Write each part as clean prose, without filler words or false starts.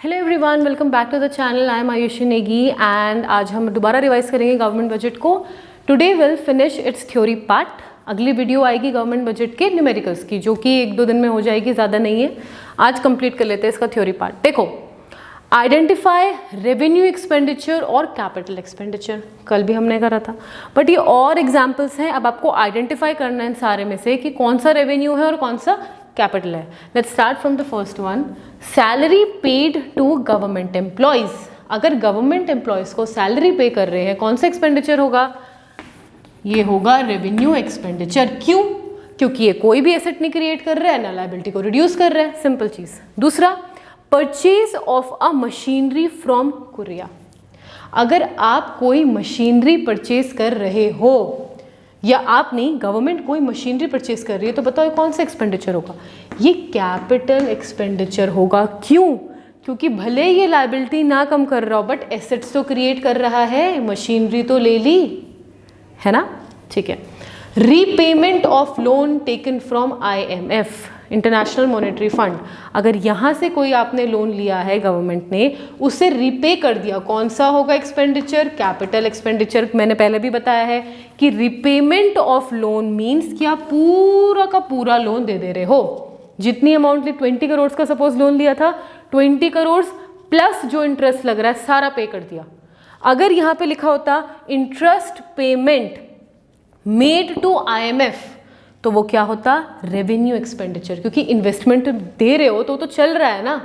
Hello everyone, welcome back to the channel. I am Ayushi Negi and आज हम दोबारा revise करेंगे गवर्नमेंट बजट को। Today will finish its theory part. अगली video आएगी गवर्नमेंट बजट के न्यूमेरिकल्स की, जो कि 1-2 दिन में हो जाएगी, ज़्यादा नहीं है। आज कंप्लीट कर लेते हैं इसका थ्योरी पार्ट। देखो, आइडेंटिफाई रेवेन्यू एक्सपेंडिचर और कैपिटल एक्सपेंडिचर कल भी हमने करा था, बट ये और एग्जाम्पल्स हैं। अब आपको आइडेंटिफाई करना है इन सारे में से कि कौन सा रेवेन्यू है और कौन सा कैपिटल है। Let's start from the first one, salary paid to government employees. अगर गवर्नमेंट एम्प्लॉयज को सैलरी पे कर रहे हैं, कौन सा एक्सपेंडिचर होगा? ये होगा रेवेन्यू एक्सपेंडिचर। क्यों? क्योंकि ये कोई भी एसेट नहीं क्रिएट कर रहा है, ना लायबिलिटी को रिड्यूस कर रहा है, सिंपल चीज। दूसरा, purchase of a machinery from Korea. अगर आप कोई मशीनरी परचेज कर रहे हो या आप नहीं, गवर्नमेंट कोई मशीनरी परचेज कर रही है, तो बताओ कौन सा एक्सपेंडिचर होगा? ये कैपिटल एक्सपेंडिचर होगा। क्यों? क्योंकि भले ये लायबिलिटी ना कम कर रहा हो, बट एसेट्स तो क्रिएट कर रहा है, मशीनरी तो ले ली है ना। ठीक है। Repayment of loan taken from IMF, international monetary fund. अगर यहाँ से कोई आपने लोन लिया है, गवर्नमेंट ने उसे रीपे कर दिया, कौन सा होगा एक्सपेंडिचर? Capital expenditure. मैंने पहले भी बताया है कि रीपेमेंट ऑफ लोन मीन्स कि आप पूरा का पूरा लोन दे रहे हो। जितनी अमाउंट ली, 20 करोड़ का सपोज लोन लिया था, 20 करोड़ प्लस जो इंटरेस्ट लग रहा है सारा पे कर दिया। अगर यहाँ पे लिखा होता interest payment made to IMF, तो वो क्या होता? Revenue expenditure. क्योंकि इन्वेस्टमेंट दे रहे हो तो चल रहा है ना,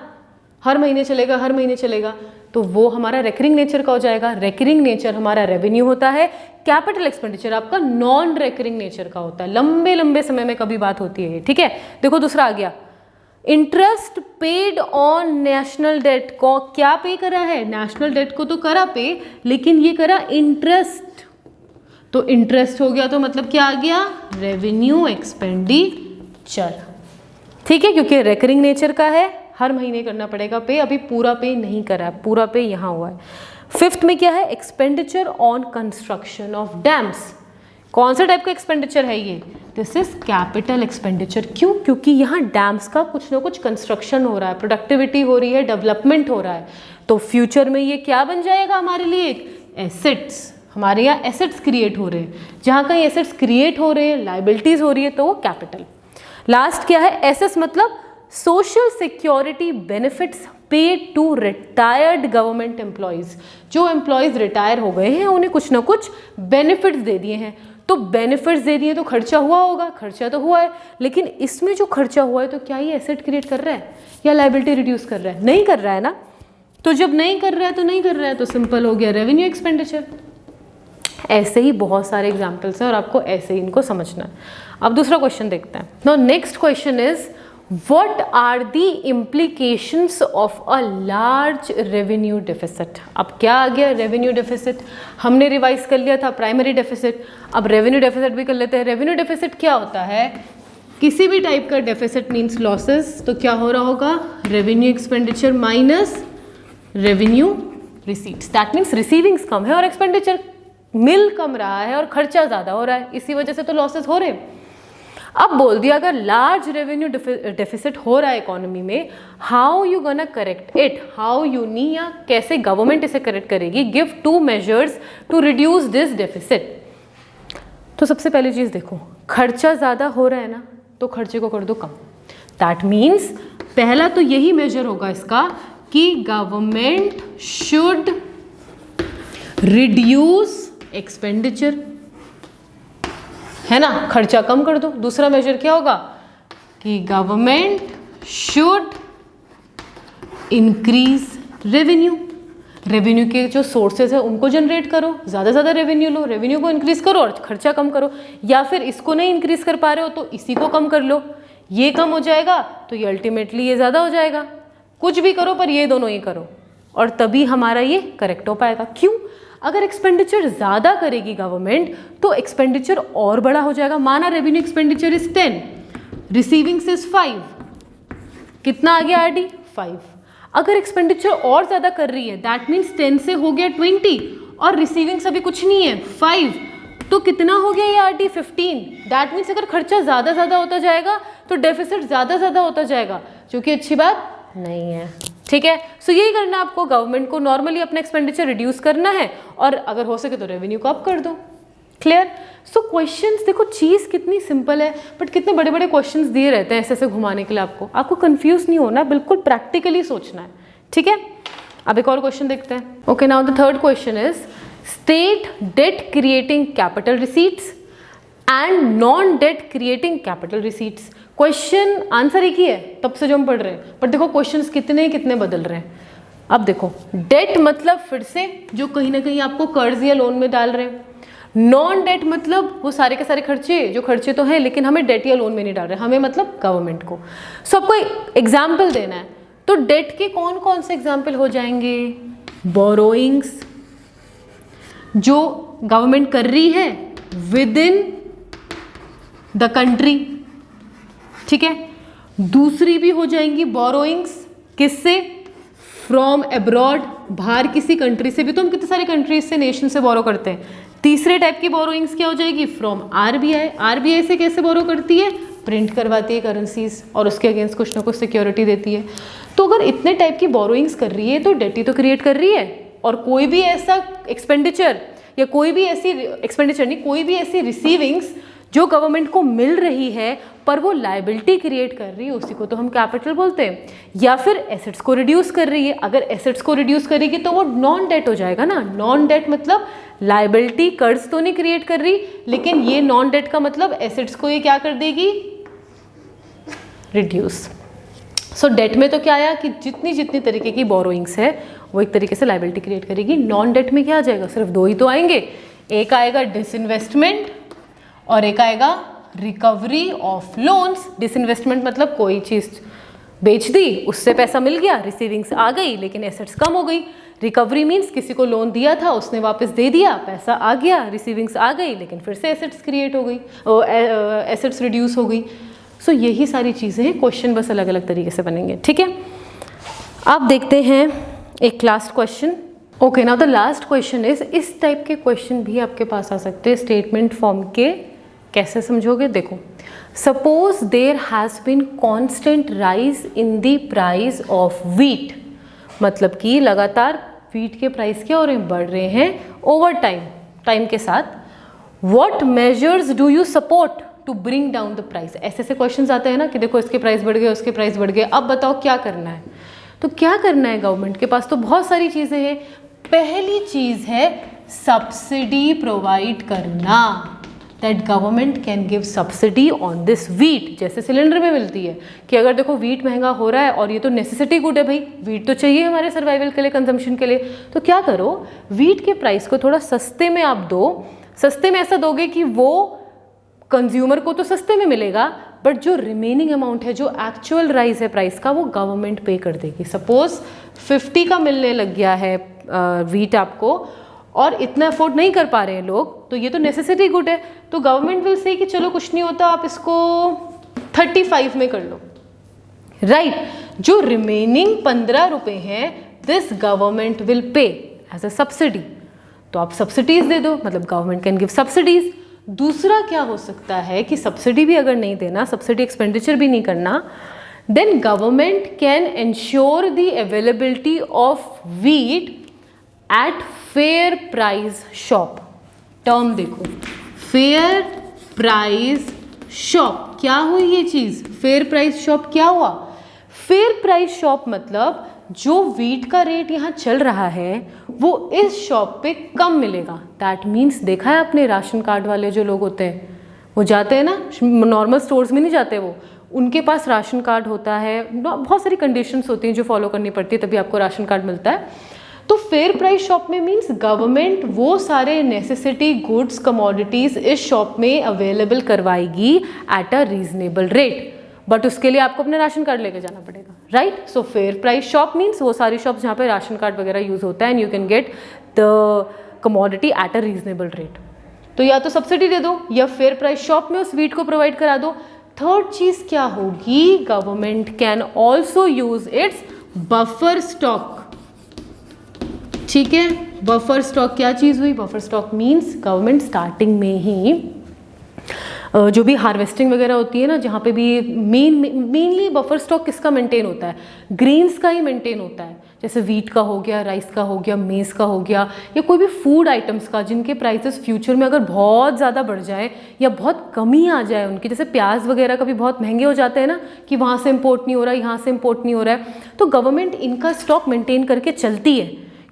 हर महीने चलेगा, हर महीने चलेगा, तो वो हमारा रेकरिंग नेचर का हो जाएगा। रेकरिंग नेचर हमारा रेवेन्यू होता है। कैपिटल एक्सपेंडिचर आपका नॉन रेकरिंग नेचर का होता है, लंबे लंबे समय में कभी बात होती है। ठीक है। देखो दूसरा आ गया, interest paid on national debt को। क्या पे करा है? नेशनल डेट को तो करा पे, लेकिन ये करा इंटरेस्ट। तो इंटरेस्ट हो गया, तो मतलब क्या आ गया? Revenue expenditure. ठीक है, क्योंकि रेकरिंग नेचर का है, हर महीने करना पड़ेगा पे। अभी पूरा पे नहीं करा है, पूरा पे यहाँ हुआ है। फिफ्थ में क्या है? Expenditure on construction of dams. कौन सा टाइप का एक्सपेंडिचर है ये? This is capital expenditure. क्यों? क्योंकि यहाँ डैम्स का कुछ ना कुछ कंस्ट्रक्शन हो रहा है, प्रोडक्टिविटी हो रही है, डेवलपमेंट हो रहा है। तो फ्यूचर में ये क्या बन जाएगा हमारे लिए? एक एसेट्स। हमारे यहाँ एसेट्स क्रिएट हो रहे हैं, जहाँ कहीं एसेट्स क्रिएट हो रहे हैं, लाइबिलिटीज हो रही है, तो वो कैपिटल। लास्ट क्या है? एसएस मतलब social security benefits paid to retired government employees. जो एम्प्लॉयज रिटायर हो गए हैं, उन्हें कुछ ना कुछ बेनिफिट्स दे दिए हैं। तो बेनिफिट्स दे दिए तो खर्चा हुआ होगा, खर्चा तो हुआ है, लेकिन इसमें जो खर्चा हुआ है, तो क्या ये एसेट क्रिएट कर रहा है या लाइबिलिटी रिड्यूस कर रहा है? नहीं कर रहा है ना। तो जब नहीं कर रहा है तो नहीं कर रहा है, तो सिंपल हो गया रेवेन्यू एक्सपेंडिचर। ऐसे ही बहुत सारे एग्जाम्पल्स हैं और आपको ऐसे ही इनको समझना है। अब दूसरा क्वेश्चन देखते हैं। Now next question is, what are the implications of a large revenue deficit. अब क्या आ गया? Revenue deficit. हमने रिवाइज कर लिया था प्राइमरी डेफिसिट, अब रेवेन्यू डेफिसिट भी कर लेते हैं। रेवेन्यू डेफिसिट क्या होता है? किसी भी टाइप का डेफिसिट मीन्स लॉसेस। तो क्या हो रहा होगा? Revenue expenditure minus revenue receipts. That means receivings कम है और एक्सपेंडिचर मिल कम रहा है और खर्चा ज्यादा हो रहा है, इसी वजह से तो लॉसेस हो रहे हैं। अब बोल दिया अगर लार्ज रेवेन्यू डेफिसिट हो रहा है इकोनॉमी में, how you gonna correct it? How you need, या कैसे गवर्नमेंट इसे करेक्ट करेगी? Give 2 measures to reduce this deficit. तो सबसे पहली चीज देखो, खर्चा ज्यादा हो रहा है ना, तो खर्चे को कर दो कम। दैट मीन्स पहला तो यही मेजर होगा इसका कि गवर्नमेंट शुड रिड्यूस एक्सपेंडिचर, है ना, खर्चा कम कर दो। दूसरा मेजर क्या होगा? कि government should increase revenue. Revenue के जो सोर्सेज है उनको जनरेट करो, ज़्यादा ज़्यादा रेवेन्यू लो, रेवेन्यू को इंक्रीज करो और खर्चा कम करो। या फिर इसको नहीं इंक्रीज कर पा रहे हो तो इसी को कम कर लो, ये कम हो जाएगा तो ये अल्टीमेटली ये ज़्यादा हो जाएगा। कुछ भी करो पर ये दोनों ही करो, और तभी हमारा ये करेक्ट हो पाएगा। क्यों? अगर एक्सपेंडिचर ज़्यादा करेगी गवर्नमेंट तो एक्सपेंडिचर और बड़ा हो जाएगा। माना रेवेन्यू एक्सपेंडिचर इज 10, रिसीविंग्स इज 5, कितना आ गया RD? 5। अगर एक्सपेंडिचर और ज़्यादा कर रही है, दैट मीन्स 10 से हो गया 20 और रिसीविंग्स अभी कुछ नहीं है 5, तो कितना हो गया ये RD? 15। दैट मीन्स अगर खर्चा ज़्यादा होता जाएगा तो डेफिसिट ज़्यादा होता जाएगा, जो कि अच्छी बात नहीं है। ठीक है। सो यही करना है आपको, गवर्नमेंट को नॉर्मली अपना एक्सपेंडिचर रिड्यूस करना है और अगर हो सके तो रेवेन्यू को अप कर दो। क्लियर। सो क्वेश्चंस देखो, चीज़ कितनी सिंपल है बट कितने बड़े बड़े क्वेश्चंस दिए रहते हैं ऐसे ऐसे घुमाने के लिए। आपको कंफ्यूज नहीं होना, बिल्कुल प्रैक्टिकली सोचना है। ठीक है, अब एक और क्वेश्चन देखते हैं। Okay, now the third question is state debt creating capital receipts and non debt creating capital receipts. Question answer एक ही है तब से जो हम पढ़ रहे हैं, पर देखो क्वेश्चंस कितने कितने बदल रहे हैं। अब देखो, डेट मतलब फिर से जो कहीं ना कहीं आपको कर्ज या लोन में डाल रहे हैं। नॉन डेट मतलब वो सारे के सारे खर्चे जो खर्चे तो हैं लेकिन हमें डेट या लोन में नहीं डाल रहे, हमें मतलब गवर्नमेंट को। सो आपको एग्जाम्पल देना है, तो डेट के कौन कौन से एग्जाम्पल हो जाएंगे? बोरोइंग्स जो गवर्नमेंट कर रही है विद इन द कंट्री, ठीक है। दूसरी भी हो जाएंगी बोरोइंग्स किससे? फ्रॉम अब्रॉड, बाहर किसी कंट्री से भी, तो हम कितने सारे कंट्रीज से, नेशन से बोरो करते हैं। तीसरे टाइप की बोरोइंग्स क्या हो जाएगी? From RBI. आरबीआई से कैसे बोरो करती है? प्रिंट करवाती है करेंसीज और उसके अगेंस्ट कुछ ना कुछ सिक्योरिटी देती है। तो अगर इतने टाइप की बोरोइंग्स कर रही है तो डेट ही तो क्रिएट कर रही है। और कोई भी ऐसा एक्सपेंडिचर या कोई भी ऐसी एक्सपेंडिचर नहीं, कोई भी ऐसी रिसीविंग्स जो गवर्नमेंट को मिल रही है पर वो लायबिलिटी क्रिएट कर रही है, उसी को तो हम कैपिटल बोलते हैं। या फिर एसेट्स को रिड्यूस कर रही है, अगर एसेट्स को रिड्यूस करेगी तो वो नॉन डेट हो जाएगा ना। नॉन डेट मतलब लायबिलिटी, कर्ज तो नहीं क्रिएट कर रही, लेकिन ये नॉन डेट का मतलब एसेट्स को ये क्या कर देगी? रिड्यूस। सो डेट में तो क्या आया कि जितनी जितनी तरीके की बोरोइंग्स है वो एक तरीके से लायबिलिटी क्रिएट करेगी। नॉन डेट में क्या आ जाएगा? सिर्फ दो ही तो आएंगे, एक आएगा डिसइन्वेस्टमेंट और एक आएगा रिकवरी ऑफ लोन्स। डिसइन्वेस्टमेंट मतलब कोई चीज़ बेच दी, उससे पैसा मिल गया, रिसीविंग्स आ गई लेकिन एसेट्स कम हो गई। रिकवरी मीन्स किसी को लोन दिया था, उसने वापस दे दिया, पैसा आ गया, रिसीविंग्स आ गई लेकिन फिर से एसेट्स क्रिएट हो गई, एसेट्स रिड्यूस हो गई। सो यही सारी चीज़ें हैं, क्वेश्चन बस अलग अलग तरीके से बनेंगे। ठीक है, अब देखते हैं एक last question. Okay, now the last question is, इस टाइप के क्वेश्चन भी आपके पास आ सकते हैं स्टेटमेंट फॉर्म के। कैसे समझोगे? देखो, suppose there has been constant rise in the price of wheat, मतलब कि लगातार व्हीट के प्राइस क्या हो रहे हैं? बढ़ रहे हैं ओवर टाइम के साथ। What measures do you support to bring down the price? ऐसे ऐसे क्वेश्चंस आते हैं ना कि देखो इसके प्राइस बढ़ गए, उसके प्राइस बढ़ गए, अब बताओ क्या करना है। तो क्या करना है गवर्नमेंट के पास? तो बहुत सारी चीज़ें हैं। पहली चीज़ है सब्सिडी प्रोवाइड करना, that government can give subsidy on this wheat. जैसे सिलेंडर में मिलती है कि अगर देखो व्हीट महंगा हो रहा है और ये तो नेसेसिटी गुड है भाई, व्हीट तो चाहिए हमारे सर्वाइवल के लिए, कंजम्पशन के लिए, तो क्या करो, व्हीट के प्राइस को थोड़ा सस्ते में आप दो। सस्ते में ऐसा दोगे कि वो कंज्यूमर को तो सस्ते में मिलेगा बट जो रिमेनिंग अमाउंट है, जो एक्चुअल राइज है प्राइस का, वो गवर्नमेंट पे कर देगी। सपोज 50 का मिलने लग गया है व्हीट आपको और इतना अफोर्ड नहीं कर पा रहे हैं लोग, तो ये तो नेसेसिटी गुड है, तो गवर्नमेंट विल से कि चलो कुछ नहीं होता, आप इसको 35 में कर लो, राइट। जो रिमेनिंग 15 रुपए हैं this government will pay as a subsidy. तो आप सब्सिडीज दे दो, मतलब गवर्नमेंट कैन गिव सब्सिडीज। दूसरा क्या हो सकता है कि सब्सिडी भी अगर नहीं देना, सब्सिडी एक्सपेंडिचर भी नहीं करना, then government can ensure the availability of wheat at fair price shop. Term देखो, फेयर प्राइस शॉप, क्या हुई ये चीज? फेयर प्राइस शॉप क्या हुआ? फेयर प्राइस शॉप मतलब जो व्हीट का रेट यहाँ चल रहा है वो इस शॉप पे कम मिलेगा। दैट मीन्स, देखा है आपने राशन कार्ड वाले जो लोग होते हैं वो जाते हैं ना, नॉर्मल स्टोर्स में नहीं जाते, वो उनके पास राशन कार्ड होता है, बहुत सारी कंडीशंस होती हैं जो फॉलो करनी पड़ती है तभी आपको राशन कार्ड मिलता है। तो फेयर प्राइस शॉप में मीन्स गवर्नमेंट वो सारे नेसेसिटी गुड्स कमोडिटीज इस शॉप में अवेलेबल करवाएगी at a reasonable rate, but उसके लिए आपको अपना राशन कार्ड लेके जाना पड़ेगा, right. So fair price shop means वो सारी शॉप्स जहाँ पे राशन कार्ड वगैरह यूज होता है and you can get the commodity at a reasonable rate. तो या तो सब्सिडी दे दो या फेयर प्राइस शॉप में उस व्हीट को प्रोवाइड करा दो। थर्ड चीज क्या होगी? Government can also use it's buffer stock. ठीक है, बफर स्टॉक क्या चीज हुई? Buffer stock means government starting में ही जो भी हार्वेस्टिंग वगैरह होती है ना, जहाँ पे भी मेनली बफर स्टॉक किसका मेंटेन होता है, ग्रेन्स का ही मेंटेन होता है। जैसे वीट का हो गया, राइस का हो गया, मेज़ का हो गया, या कोई भी फूड आइटम्स का जिनके प्राइसेस फ्यूचर में अगर बहुत ज़्यादा बढ़ जाए या बहुत कमी आ जाए उनकी, जैसे प्याज वगैरह का भी बहुत महंगे हो जाते हैं ना, कि वहाँ से इम्पोर्ट नहीं हो रहा है, यहाँ से इम्पोर्ट नहीं हो रहा है, तो गवर्नमेंट इनका स्टॉक मेंटेन करके चलती है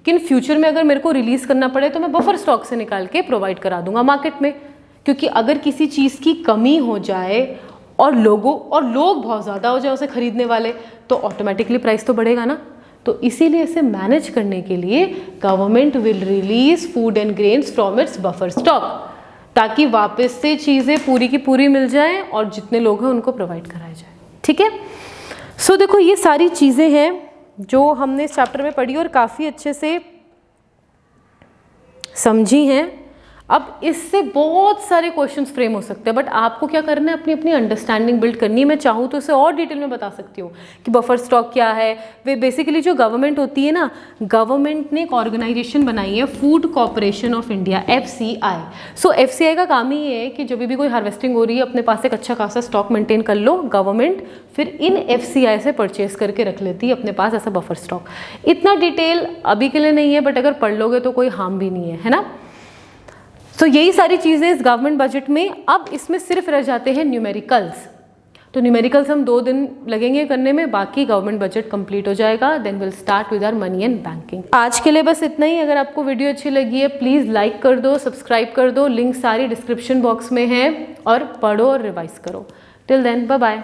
कि इन फ्यूचर में अगर मेरे को रिलीज़ करना पड़े तो मैं बफर स्टॉक से निकाल के प्रोवाइड करा दूंगा मार्केट में। क्योंकि अगर किसी चीज़ की कमी हो जाए और लोग बहुत ज़्यादा हो जाए उसे खरीदने वाले, तो ऑटोमेटिकली प्राइस तो बढ़ेगा ना। तो इसीलिए इसे मैनेज करने के लिए government will release food and grains from its buffer stock, ताकि वापस से चीज़ें पूरी की पूरी मिल जाएं और जितने लोग हैं उनको प्रोवाइड कराया जाए। ठीक है, सो देखो ये सारी चीज़ें हैं जो हमने इस चैप्टर में पढ़ी और काफ़ी अच्छे से समझी हैं। अब इससे बहुत सारे क्वेश्चंस फ्रेम हो सकते हैं, बट आपको क्या करना है, अपनी अपनी अंडरस्टैंडिंग बिल्ड करनी है। मैं चाहूँ तो इसे और डिटेल में बता सकती हूँ कि बफर स्टॉक क्या है। वे बेसिकली जो गवर्नमेंट होती है ना, गवर्नमेंट ने एक ऑर्गेनाइजेशन बनाई है, food corporation of India, FCI। So FCI का काम ही है कि जब भी कोई हार्वेस्टिंग हो रही है अपने पास एक अच्छा खासा स्टॉक मेंटेन कर लो गवर्नमेंट, फिर इन FCI से परचेज करके रख लेती है अपने पास ऐसा बफर स्टॉक। इतना डिटेल अभी के लिए नहीं है, बट अगर पढ़ लोगे तो कोई हार्म भी नहीं है ना। तो यही सारी चीज़ें इस गवर्नमेंट बजट में। अब इसमें सिर्फ रह जाते हैं न्यूमेरिकल्स। तो न्यूमेरिकल्स हम 2 दिन लगेंगे करने में, बाकी गवर्नमेंट बजट कंप्लीट हो जाएगा। Then will start with our money and banking. आज के लिए बस इतना ही। अगर आपको वीडियो अच्छी लगी है प्लीज़ लाइक कर दो, सब्सक्राइब कर दो, लिंक सारी डिस्क्रिप्शन बॉक्स में है, और पढ़ो और रिवाइज करो। Till then bye bye.